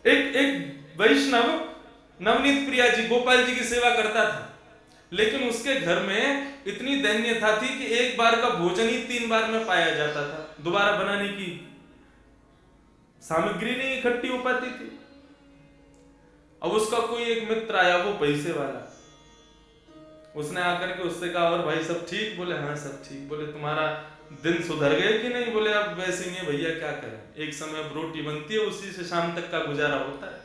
एक एक वैष्णव नवनीत प्रिया जी गोपाल जी की सेवा करता था, लेकिन उसके घर में इतनी दैन्यता थी कि एक बार का भोजन ही 3 बार में पाया जाता था, दोबारा बनाने की सामग्री नहीं इकट्ठी हो पाती थी। अब उसका कोई एक मित्र आया, वो पैसे वाला, उसने आकर के उससे कहा और भाई सब ठीक? बोले हाँ सब ठीक। बोले तुम्हारा दिन सुधर गए कि नहीं? बोले अब वैसे ही है भैया, क्या करें, एक समय अब रोटी बनती है, उसी से शाम तक का गुजारा होता है।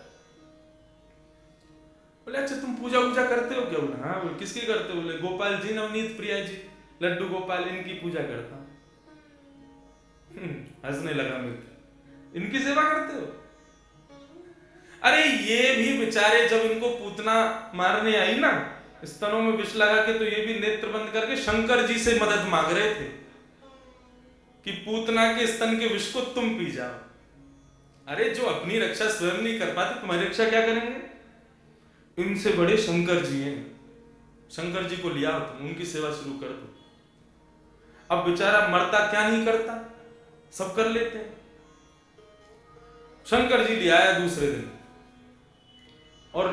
बोले अच्छा तुम पूजा वूजा करते हो क्या? बोले हाँ। बोले किसकी करते हो? बोले गोपाल जी, नवनीत प्रिया जी, लड्डू गोपाल, इनकी पूजा करता हूं। हंसने लगा मित्र, इनकी सेवा करते हो? अरे ये भी बेचारे जब इनको पूतना मारने आई ना, स्तनों में विष लगा के, तो ये भी नेत्र बंद करके शंकर जी से मदद मांग रहे थे कि पूतना के स्तन के विष को तुम पी जाओ। अरे जो अपनी रक्षा स्वयं नहीं कर पाते, तुम्हारी रक्षा क्या करेंगे? इनसे बड़े शंकर जी हैं, शंकर जी को लिया तुम, उनकी सेवा शुरू कर दो। अब बेचारा मरता क्या नहीं करता, सब कर लेते हैं। शंकर जी ले आया दूसरे दिन, और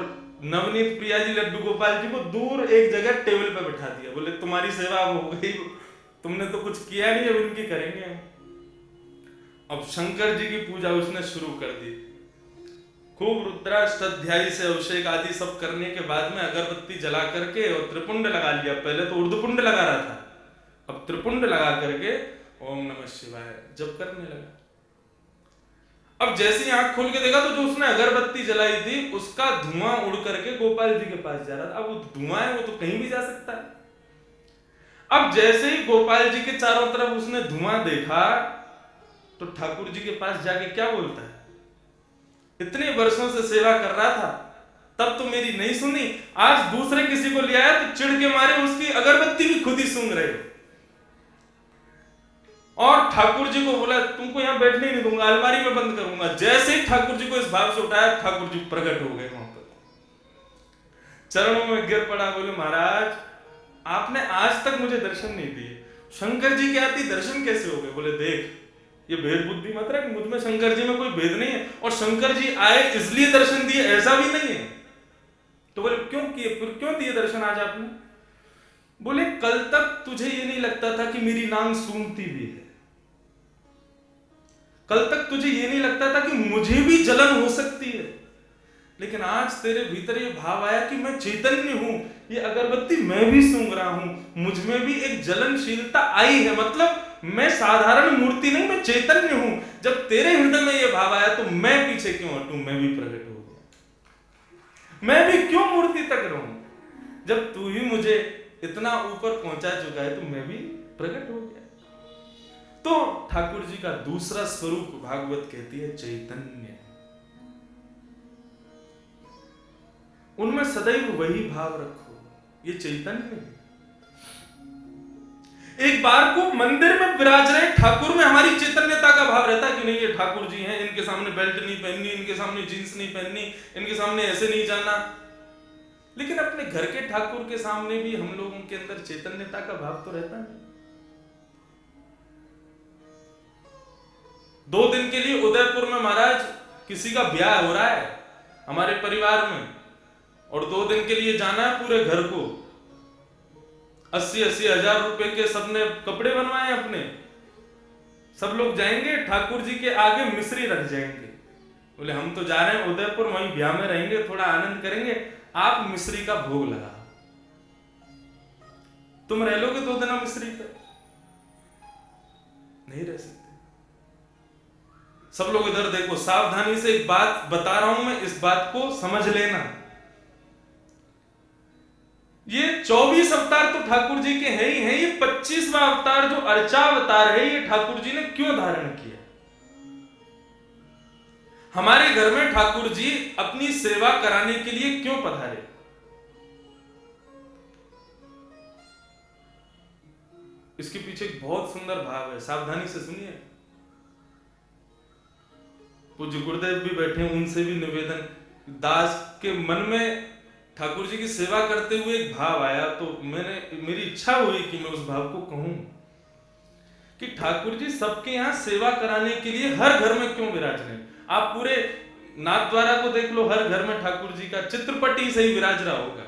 नवनीत प्रिया जी लड्डू गोपाल जी को दूर एक जगह टेबल पे बिठा दिया। बोले तुम्हारी सेवा अब हो गई, तुमने तो कुछ किया नहीं, अब इनकी करेंगे। अब शंकर जी की पूजा उसने शुरू कर दी, खूब रुद्राष्टाध्यायी से अभिषेक आदि सब करने के बाद में अगरबत्ती जला करके और त्रिपुंड लगा लिया। पहले तो उर्दपुंड लगा रहा था, अब त्रिपुंड लगा करके ओम नमः शिवाय जप करने लगा। अब जैसे ही आंख खोल के देखा तो जो उसने अगरबत्ती जलाई थी उसका धुआं उड़ करके गोपाल जी के पास जा रहा था। अब वो धुआं है, वो तो कहीं भी जा सकता है। अब जैसे ही गोपाल जी के चारों तरफ उसने धुआं देखा तो ठाकुर जी के पास जाके क्या बोलता है, इतने वर्षों से सेवा कर रहा था, तब तो मेरी नहीं सुनी, आज दूसरे किसी को ले आया तो चिढ़ के मारे उसकी अगरबत्ती भी खुद ही सूंघ रहे हो। और ठाकुर जी को बोला तुमको यहां बैठने नहीं दूंगा, अलमारी में बंद करूंगा। जैसे ही ठाकुर जी को इस भाव से उठाया, ठाकुर जी प्रकट हो गए वहां पर, चरणों में गिर पड़ा। बोले महाराज आपने आज तक मुझे दर्शन नहीं दिए, शंकर जी के आती दर्शन कैसे हो गए? बोले देख ये भेद बुद्धि मत रख, मुझ में शंकर जी में कोई भेद नहीं है, और शंकर जी आए इसलिए दर्शन दिए ऐसा भी नहीं है। तो बोले क्यों किए, फिर क्यों दिए दर्शन आज आपने? बोले कल तक तुझे ये नहीं लगता था कि मेरी नांग सूंघती भी है, कल तक तुझे ये नहीं लगता था कि मुझे भी जलन हो सकती है, लेकिन आज तेरे भीतर ये भाव आया कि मैं चैतन्य हूं, ये अगरबत्ती मैं भी सूंघ रहा हूं, मुझ में भी एक जलनशीलता आई है, मतलब मैं साधारण मूर्ति नहीं, मैं चैतन्य हूं। जब तेरे हृदय में ये भाव आया तो मैं पीछे क्यों हटूं, मैं भी प्रकट हो गया, मैं भी क्यों मूर्ति तक रहूं, जब तू ही मुझे इतना ऊपर पहुंचा चुका है तो मैं भी प्रकट हो गया। तो ठाकुर जी का दूसरा स्वरूप भागवत कहती है चैतन्य, उनमें सदैव वही भाव रखो, ये चैतन्य है। एक बार को मंदिर में विराज रहे ठाकुर में हमारी चैतन्यता का भाव रहता है कि नहीं ये ठाकुर जी हैं, इनके सामने बेल्ट नहीं पहननी, इनके सामने जींस नहीं पहननी, इनके सामने ऐसे नहीं जाना। लेकिन अपने घर के ठाकुर के सामने भी हम लोगों के अंदर चैतन्यता का भाव तो रहता नहीं। 2 दिन के लिए उदयपुर में महाराज किसी का ब्याह हो रहा है हमारे परिवार में, और 2 दिन के लिए जाना है पूरे घर को, 80-80 हजार रुपए के सबने कपड़े बनवाए अपने, सब लोग जाएंगे ठाकुर जी के आगे मिश्री रख जाएंगे। बोले हम तो जा रहे हैं उदयपुर, वहीं ब्याह में रहेंगे, थोड़ा आनंद करेंगे, आप मिश्री का भोग लगा, तुम रह लोगे 2 दिन मिश्री पर? नहीं रह सकते। सब लोग इधर देखो, सावधानी से एक बात बता रहा हूं मैं, इस बात को समझ लेना। ये 24 अवतार तो ठाकुर जी के हैं ही हैं, ये 25वां अवतार जो अर्चा अवतार है ये ठाकुर जी ने क्यों धारण किया? हमारे घर में ठाकुर जी अपनी सेवा कराने के लिए क्यों पधारे? इसके पीछे एक बहुत सुंदर भाव है, सावधानी से सुनिए। पूज्य गुरुदेव भी बैठे, उनसे भी निवेदन, दास के मन में ठाकुर जी की सेवा करते हुए एक भाव आया, तो मेरी इच्छा हुई कि मैं उस भाव को कहूं कि ठाकुर जी सबके यहां सेवा कराने के लिए हर घर में क्यों विराज रहे? आप पूरे नाथ द्वारा को देख लो, हर घर में ठाकुर जी का चित्रपट ही सही विराज रहा होगा।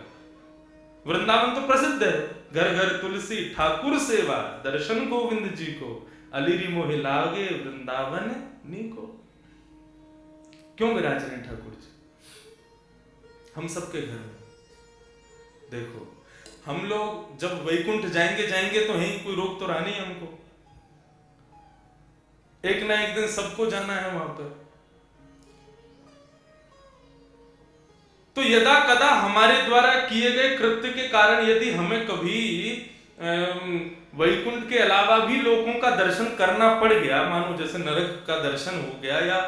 वृंदावन तो प्रसिद्ध है, घर घर तुलसी ठाकुर सेवा, दर्शन गोविंद जी को, अलीरी मोहि लागे वृंदावन नीको। क्यों विराज रहे हैं ठाकुर जी हम सबके घर में? देखो, हम लोग जब वैकुंठ जाएंगे तो यहीं कोई रोक तो रहा नहीं हमको, एक ना एक दिन सबको जाना है वहां पर। तो यदा कदा हमारे द्वारा किए गए कृत्य के कारण यदि हमें कभी वैकुंठ के अलावा भी लोगों का दर्शन करना पड़ गया, मानो जैसे नरक का दर्शन हो गया या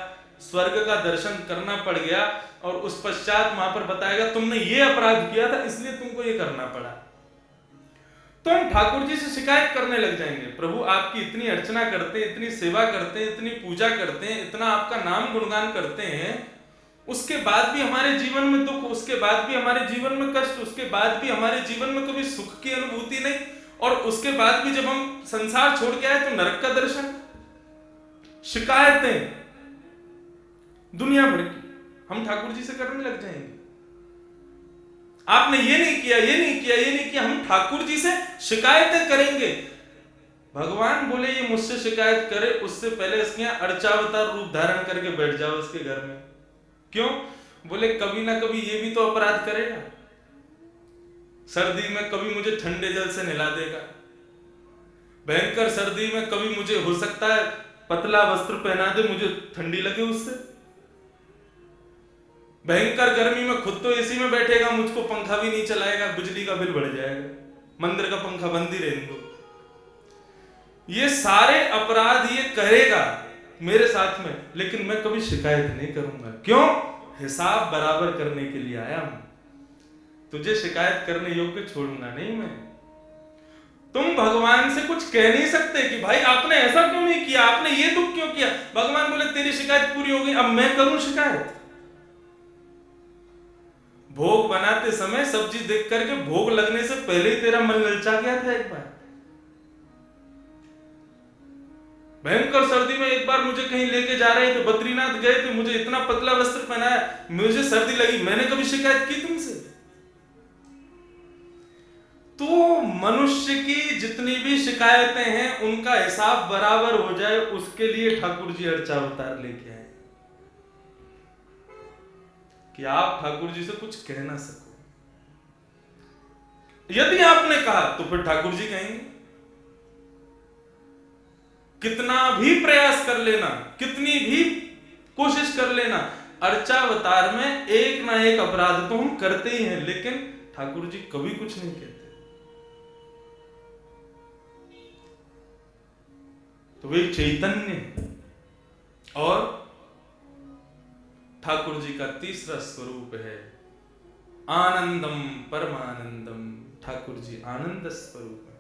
स्वर्ग का दर्शन करना पड़ गया, और उस पश्चात वहां पर बताएगा तुमने ये अपराध किया था इसलिए तुमको ये करना पड़ा, तो हम ठाकुर जी से शिकायत करने लग जाएंगे, प्रभु आपकी इतनी अर्चना करते हैं, इतनी सेवा करते हैं, इतनी पूजा करते हैं, इतना आपका नाम गुणगान करते हैं, उसके बाद भी हमारे जीवन में दुख, उसके बाद भी हमारे जीवन में कष्ट, उसके बाद भी हमारे जीवन में कभी सुख की अनुभूति नहीं, और उसके बाद भी जब हम संसार छोड़ के आए तो नरक का दर्शन। शिकायतें दुनिया भर की हम ठाकुर जी से करने लग जाएंगे। आपने ये नहीं किया, ये नहीं किया, ये नहीं किया, हम ठाकुर जी से शिकायतें करेंगे। भगवान बोले ये मुझसे शिकायत करे उससे पहले इसके यहाँ अर्चावतार रूप धारण करके बैठ जाओ इसके घर में। क्यों? बोले कभी ना कभी ये भी तो अपराध करेगा, सर्दी में कभी मुझे ठंडे जल से नहला देगा, भयंकर सर्दी में कभी मुझे हो सकता है पतला वस्त्र पहना दे, मुझे ठंडी लगे उससे, भयंकर गर्मी में खुद तो एसी में बैठेगा, मुझको पंखा भी नहीं चलाएगा, बिजली का बिल बढ़ जाएगा, मंदिर का पंखा बंद ही रहने दो। ये सारे अपराध ये करेगा मेरे साथ में, लेकिन मैं कभी शिकायत नहीं करूंगा। क्यों? हिसाब बराबर करने के लिए आया हूं, तुझे शिकायत करने योग्य छोड़ूंगा नहीं मैं। तुम भगवान से कुछ कह नहीं सकते कि भाई आपने ऐसा क्यों नहीं किया, आपने ये दुख क्यों किया। भगवान बोले तेरी शिकायत पूरी हो गई, अब मैं करूं शिकायत। भोग बनाते समय सब्जी देख करके भोग लगने से पहले ही तेरा मन ललचा गया था। एक बार भयंकर सर्दी में एक बार मुझे कहीं लेके जा रहे थे, बद्रीनाथ गए थे, मुझे इतना पतला वस्त्र पहनाया, मुझे सर्दी लगी, मैंने कभी शिकायत की तुमसे? तो मनुष्य की जितनी भी शिकायतें हैं उनका हिसाब बराबर हो जाए उसके लिए ठाकुर जी अर्चावतार लेके आए कि आप ठाकुर जी से कुछ कह ना सको। यदि आपने कहा तो फिर ठाकुर जी कहेंगे। कितना भी प्रयास कर लेना, कितनी भी कोशिश कर लेना, अर्चावतार में एक ना एक अपराध तो हम करते ही हैं, लेकिन ठाकुर जी कभी कुछ नहीं कहते। तो वे चैतन्य और ठाकुर जी का तीसरा स्वरूप है आनंदम परमानंदम। ठाकुर जी आनंद स्वरूप है।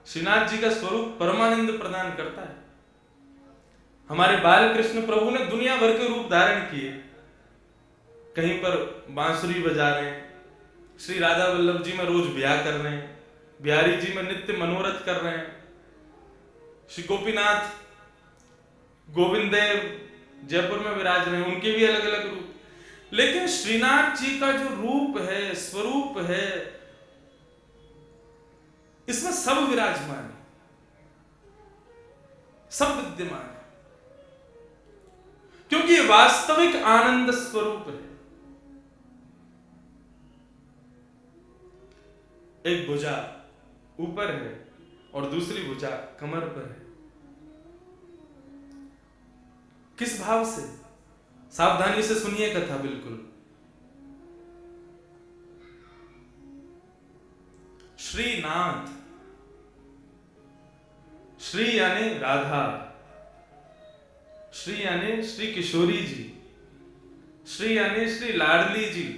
श्रीनाथ जी का स्वरूप परमानंद प्रदान करता है। हमारे बाल कृष्ण प्रभु ने दुनिया भर के रूप धारण किए, कहीं पर बांसुरी बजा रहे हैं, श्री राधा वल्लभ जी में रोज ब्याह कर रहे हैं, बिहारी जी में नित्य मनोरथ कर रहे हैं, श्री गोपीनाथ गोविंद देव जयपुर में विराज रहे हैं, उनके भी अलग अलग रूप। लेकिन श्रीनाथ जी का जो रूप है, स्वरूप है, इसमें सब विराजमान है, सब विद्यमान है, क्योंकि ये वास्तविक आनंद स्वरूप है। एक भुजा ऊपर है और दूसरी भुजा कमर पर है। किस भाव से? सावधानी से सुनिए कथा बिल्कुल। श्रीनाथ, श्री यानी राधा, श्री यानी श्री किशोरी जी, श्री यानी श्री लाडली जी,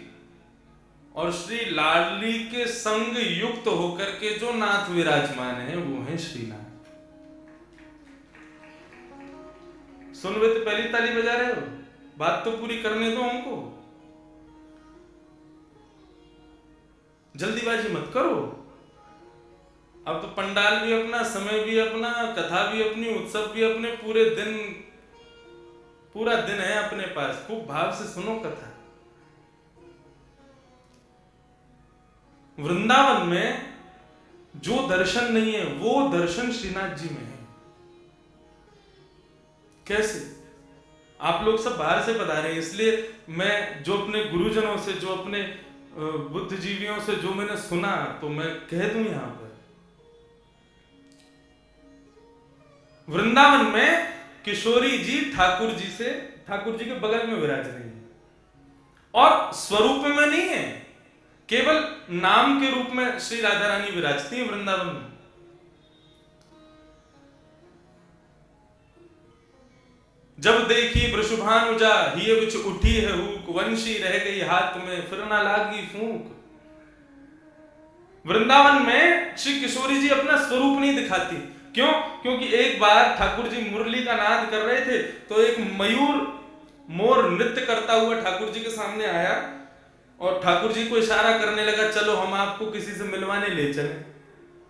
और श्री लाडली के संग युक्त होकर के जो नाथ विराजमान है वो है श्रीनाथ। सुन वे तो पहली ताली बजा रहे हो, बात तो पूरी करने दो हमको, जल्दीबाजी मत करो। अब तो पंडाल भी अपना, समय भी अपना, कथा भी अपनी, उत्सव भी अपने, पूरे दिन पूरा दिन है अपने पास, खूब भाव से सुनो कथा। वृंदावन में जो दर्शन नहीं है वो दर्शन श्रीनाथ जी में है। कैसे? आप लोग सब बाहर से बता रहे हैं, इसलिए मैं जो अपने गुरुजनों से, जो अपने बुद्धिजीवियों से जो मैंने सुना, तो मैं कह दूं यहां पर। वृंदावन में किशोरी जी ठाकुर जी के बगल में विराज रही है, और स्वरूप में नहीं है, केवल नाम के रूप में श्री राधा रानी विराजती है वृंदावन में। जब देखी वृषभानुजा हिय विच उठी है हुक, वंशी रह गई हाथ में फिर ना लागी फूंक। वृंदावन में श्री किशोरी जी अपना स्वरूप नहीं दिखाती। क्यों? क्योंकि एक बार ठाकुर जी मुरली का नाद कर रहे थे, तो एक मयूर मोर नृत्य करता हुआ ठाकुर जी के सामने आया और ठाकुर जी को इशारा करने लगा, चलो हम आपको किसी से मिलवाने ले चले।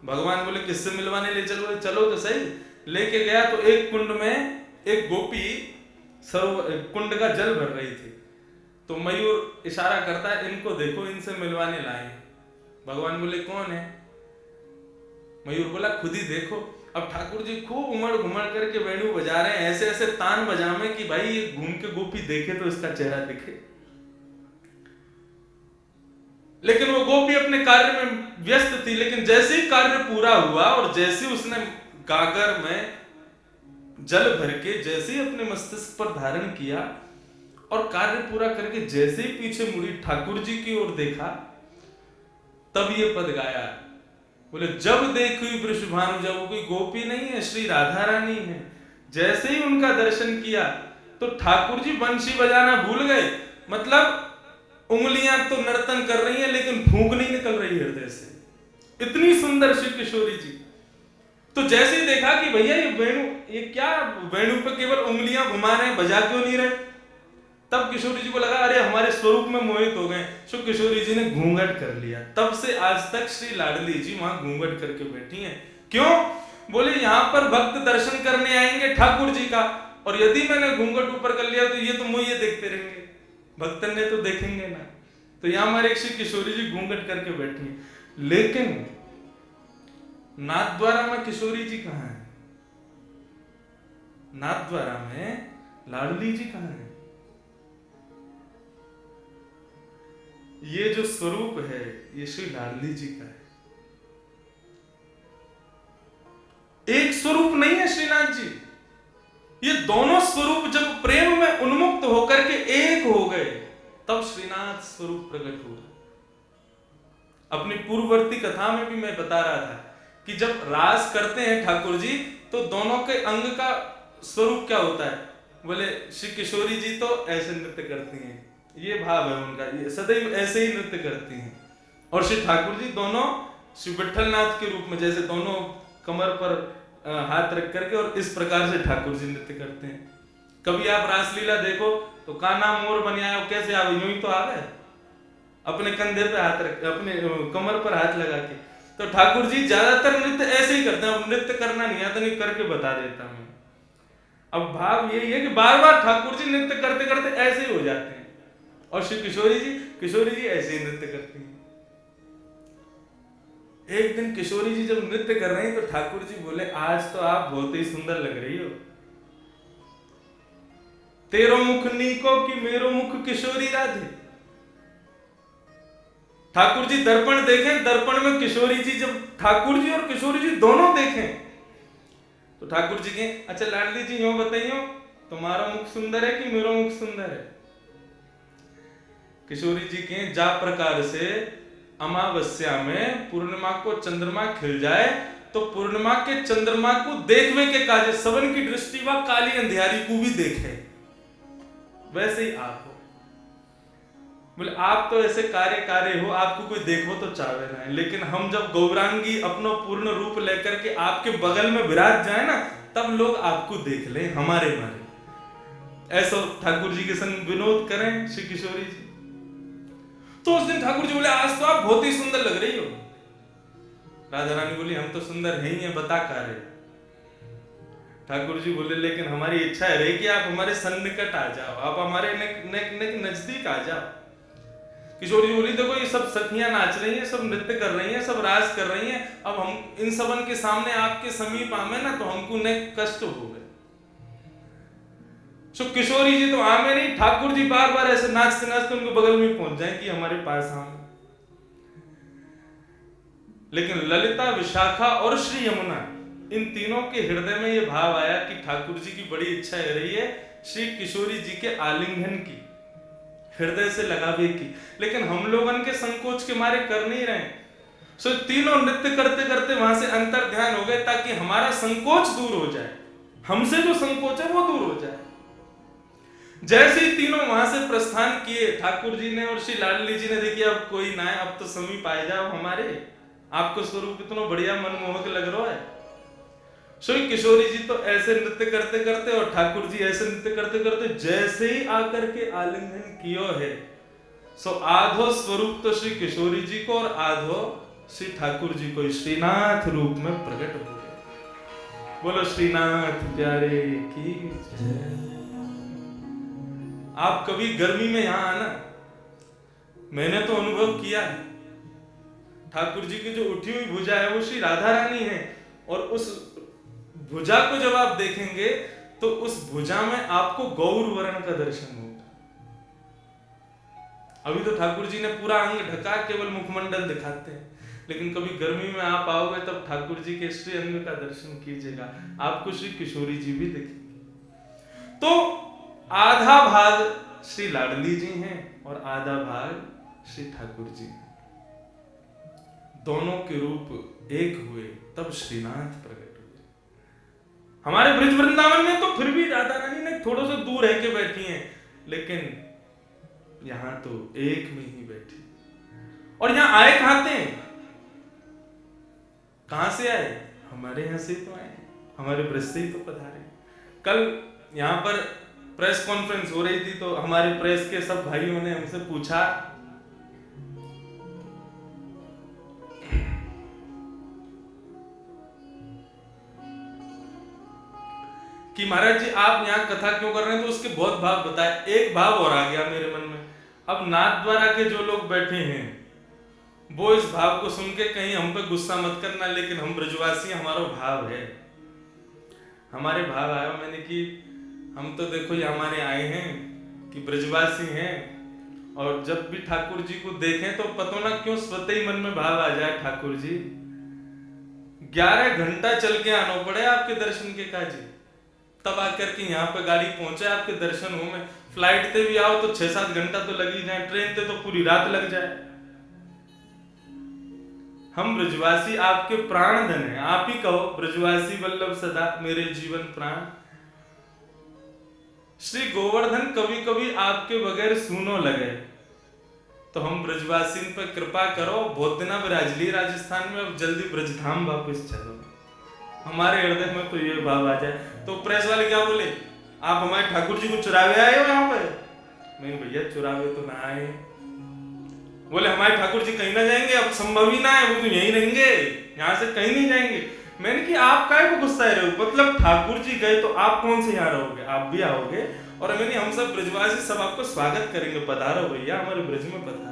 भगवान बोले किससे मिलवाने ले चलो? चलो तो सही। लेके गया तो एक कुंड में एक गोपी कुंड का जल भर रही थी, तो मयूर इशारा करता है, इनको देखो, इनसे मिलवाने लाए। भगवान बोले कौन है? मयूर बोला खुद ही देखो। अब ठाकुर जी खूब उमड़ घुमड़ करके वेणु बजा रहे हैं, ऐसे ऐसे तान बजावे कि भाई ये घूम के गोपी देखे तो इसका चेहरा दिखे। लेकिन वो गोपी अपने कार्य में व्यस्त थी। लेकिन जैसे ही कार्य पूरा हुआ और जैसे उसने गागर में जल भर के जैसे ही अपने मस्तिष्क पर धारण किया और कार्य पूरा करके जैसे ही पीछे मुड़ी ठाकुर जी की ओर देखा, तब ये पद गाया। बोले जब देखी वृषभानु, जब वो कोई गोपी नहीं है, श्री राधा रानी है। जैसे ही उनका दर्शन किया तो ठाकुर जी बंशी बजाना भूल गए। मतलब उंगलियां तो नर्तन कर रही हैं लेकिन फूंक नहीं निकल रही हृदय से। इतनी सुंदर श्री किशोरी जी। तो जैसे ही देखा कि भैया ये वेणु, ये क्या वेणु पे केवल उंगलियां घुमा रहे हैं, बजा क्यों नहीं रहे? तब किशोरी जी को लगा अरे हमारे स्वरूप में मोहित हो गए। सो किशोरी जी ने घूंघट कर लिया। तब से आज तक श्री लाडली जी वहां घूंघट करके बैठी हैं। क्यों? बोले यहाँ पर भक्त दर्शन करने आएंगे ठाकुर जी का, और यदि मैंने घूंघट ऊपर कर लिया तो ये तो मुझे देखते रहेंगे, भक्तन ने तो देखेंगे ना। तो यहाँ हमारे श्री किशोरी जी घूंघट करके बैठी हैं। लेकिन नाथद्वारा में किशोरी जी कहाँ है? नाथद्वारा में लाडली जी कहाँ है? ये जो स्वरूप है ये श्री लाडली जी का है। एक स्वरूप नहीं है श्रीनाथ जी। ये दोनों स्वरूप जब प्रेम में उन्मुक्त होकर के एक हो गए, तब श्रीनाथ स्वरूप प्रकट हुआ। अपनी पूर्ववर्ती कथा में भी मैं बता रहा था कि जब रास करते हैं ठाकुर जी, तो दोनों के अंग का स्वरूप क्या होता है? बोले श्री किशोरी जी तो ऐसे नृत्य करती हैं, ये भाव है उनका, ये सदैव ऐसे ही नृत्य करती हैं। और श्री ठाकुर जी दोनों श्री विठलनाथ के रूप में, जैसे दोनों कमर पर हाथ रख करके और इस प्रकार से ठाकुर जी नृत्य करते हैं। कभी आप रासलीला देखो तो कान्हा मोर बन आया, कैसे आवे? यूं ही तो आवे, अपने कंधे पे हाथ रख, अपने कमर पर हाथ लगा के। तो ठाकुर जी ज्यादातर नृत्य ऐसे ही करते हैं। नृत्य करना नहीं आता, नहीं करके बता देता हूं। अब भाव यही है कि बार बार ठाकुर जी नृत्य करते करते ऐसे ही हो जाते हैं, और श्री किशोरी जी ऐसे ही नृत्य करती हैं। एक दिन किशोरी जी जब नृत्य कर रही हैं तो ठाकुर जी बोले आज तो आप बहुत ही सुंदर लग रही हो। तेरो मुख नीको कि मेरो मुख किशोरी राधे। ठाकुर जी दर्पण देखें, दर्पण में किशोरी जी, जब ठाकुर जी और किशोरी जी दोनों देखें तो ठाकुर जी कहें अच्छा लाडली जी यूं बताइयो, तुम्हारा मुख सुंदर है कि मेरा मुख सुंदर है? किशोरी जी कहें जा प्रकार से अमावस्या में पूर्णिमा को चंद्रमा खिल जाए तो पूर्णिमा के चंद्रमा को देखवे के काजे सबन की दृष्टि व काली अंधियारी को भी देखे, वैसे ही आप हो। बोले आप तो ऐसे कार्य हो, आपको कोई देखो तो चाहे ना। लेकिन हम जब गौरांगी अपना पूर्ण रूप लेकर के आपके बगल में विराज जाए ना, तब लोग आपको देख ले हमारे बारे। ऐसा ठाकुर जी के संग विनोद करें श्री किशोरी जी। तो उस दिन ठाकुर जी बोले आज तो आप बहुत ही सुंदर लग रही हो। राधा रानी बोली हम तो सुंदर है ही हैं, बता कार्य। ठाकुर जी बोले लेकिन हमारी इच्छा है रे कि आप हमारे सन्निकट आ जाओ, आप हमारे नजदीक आ जाओ। किशोरी जी बोली देखो ये सब सखियां नाच रही हैं, सब नृत्य कर रही हैं, सब रास कर रही हैं, अब हम इन सबन के सामने आपके समीप आवे ना तो हमको न कष्ट हो गए। सो किशोरी जी तो आमे नहीं, ठाकुर जी बार बार ऐसे नाचते नाचते उनके बगल में पहुंच जाए कि हमारे पास आए। लेकिन ललिता, विशाखा और श्री यमुना, इन तीनों के हृदय में यह भाव आया कि ठाकुर जी की बड़ी इच्छा हो रही है श्री किशोरी जी के आलिंगन की, हृदय से लगावे की, लेकिन हम लोगन के संकोच के मारे कर नहीं रहे। सो तीनों नृत्य करते करते वहां से अंतर ध्यान हो गए ताकि हमारा संकोच दूर हो जाए, हमसे जो संकोच है वो दूर हो जाए। जैसे ही तीनों वहां से प्रस्थान किए, ठाकुर जी ने और श्री लाडली जी ने देखिए अब कोई ना है, अब तो समीप आ जाओ हमारे, आपको स्वरूप कितना बढ़िया मनमोहक लग रहा है। सो किशोरी जी तो ऐसे नृत्य करते करते और ठाकुर जी ऐसे नृत्य करते करते जैसे ही आकर के आलिंगन कियो है, सो आधो स्वरूप तो श्री किशोरी जी को और आधो श्री ठाकुर जी को श्रीनाथ रूप में प्रकट हो गए। बोलो श्रीनाथ प्यारे की जय। आप कभी गर्मी में यहां आना, मैंने तो अनुभव किया है, ठाकुर जी की जो उठी हुई भुजा है वो श्री राधा रानी है, और उस भुजा को जब आप देखेंगे तो उस भुजा में आपको गौर वर्ण का दर्शन होगा। अभी तो ठाकुर जी ने पूरा अंग ढका, केवल मुखमंडल दिखाते हैं, लेकिन कभी गर्मी में आप आओगे तब ठाकुर जी के श्री अंग का दर्शन कीजिएगा, आपको श्री किशोरी जी भी दिखेंगे। तो आधा भाग श्री लाडली जी हैं और आधा भाग श्री ठाकुर जी हैं, दोनों के रूप एक हुए तब श्रीनाथ प्रकट हुए। हमारे ब्रज वृंदावन में तो फिर भी राधा रानी ने थोड़ा सा दूर रह के बैठी हैं, लेकिन यहां तो एक में ही बैठी। और यहां आए कहां थे, कहां से आए, हमारे यहां से तो आए, हमारे ब्रज से ही तो पधारे। कल यहां पर प्रेस कॉन्फ्रेंस हो रही थी तो हमारे प्रेस के सब भाइयों ने हमसे पूछा कि महाराज जी आप यहाँ कथा क्यों कर रहे हैं, तो उसके बहुत भाव बताए। एक भाव और आ गया मेरे मन में, अब नाथ द्वारा के जो लोग बैठे हैं वो इस भाव को सुन के कहीं हम पे गुस्सा मत करना, लेकिन हम ब्रजवासी, हमारा भाव है, हमारे भाव आया। मैंने कि हम तो देखो ये हमारे आए हैं कि ब्रजवासी हैं, और जब भी ठाकुर जी को देखें तो पता ना क्यों स्वतः ही मन में भाव आ जाए, ठाकुर जी 11 घंटा चल के आना पड़े आपके दर्शन के काजी, तब आकर के यहाँ पे गाड़ी पहुंचे आपके दर्शन हो में। फ्लाइट से भी आओ तो 6-7 घंटा तो लग ही जाए, ट्रेन से तो पूरी रात लग जाए। हम ब्रजवासी आपके प्राण धन है, आप ही कहो ब्रजवासी वल्लभ सदा मेरे जीवन प्राण। श्री गोवर्धन कभी कभी आपके बगैर सूनो लगे, तो हम ब्रजवासी पे कृपा करो, बहुत दिना विराज ली राजस्थान में, अब जल्दी ब्रजधाम वापस चलो। हमारे हृदय में तो ये भाव आ जाए। तो प्रेस वाले क्या बोले, आप हमारे ठाकुर जी को चुरावे आए हो यहाँ पे? नहीं भैया चुरावे तो ना आए। बोले हमारे ठाकुर जी कहीं ना जाएंगे, अब संभव ही ना है, वो तो यहीं रहेंगे, यहाँ से कहीं नहीं जाएंगे। मैंने कि आप काहे को गुस्सा रहे हो, मतलब ठाकुर जी गए तो आप कौन से यहाँ रहोगे, आप भी आओगे, और मैंने हम सब ब्रजवासी सब आपको स्वागत करेंगे, पधारो भैया हमारे ब्रज में पधारो।